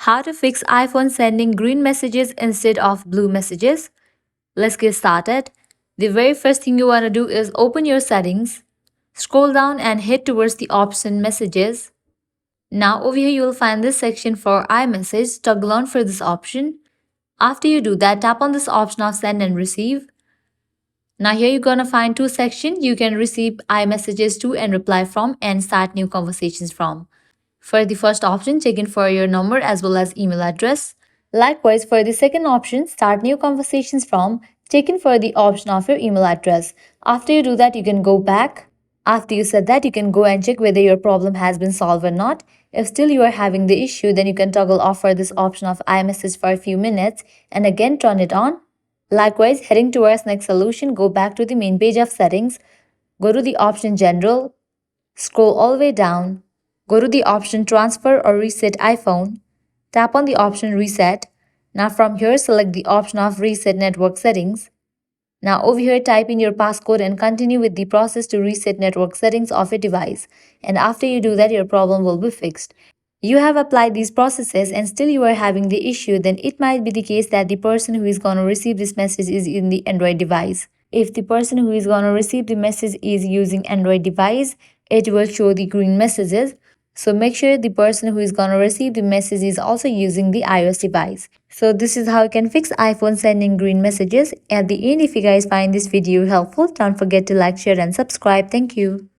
How to fix iPhone sending green messages instead of blue messages. Let's get started. The very first thing you want to do is open your settings, scroll down and head towards the option messages. Now over here you will find this section for iMessage. Toggle on for this option. After you do that, tap on this option of send and receive. Now here you're gonna find two sections you can receive iMessages to and reply from and start new conversations from. For the first option, check in for your number as well as email address. Likewise, for the second option, start new conversations from, check in for the option of your email address. After you do that, you can go back. After you said that, you can go and check whether your problem has been solved or not. If still you are having the issue, then you can toggle off for this option of iMessage for a few minutes and again turn it on. Likewise, heading towards next solution, go back to the main page of settings, go to the option general, scroll all the way down, go to the option transfer or reset iPhone, tap on the option reset. Now from here select the option of reset network settings. Now over here type in your passcode and continue with the process to reset network settings of your device. And after you do that, your problem will be fixed. You have applied these processes and still you are having the issue, then it might be the case that the person who is going to receive this message is in the Android device. If the person who is going to receive the message is using Android device, it will show the green messages. So make sure the person who is going to receive the message is also using the iOS device. So this is how you can fix iPhone sending green messages. At the end, if you guys find this video helpful, don't forget to like, share and subscribe. Thank you.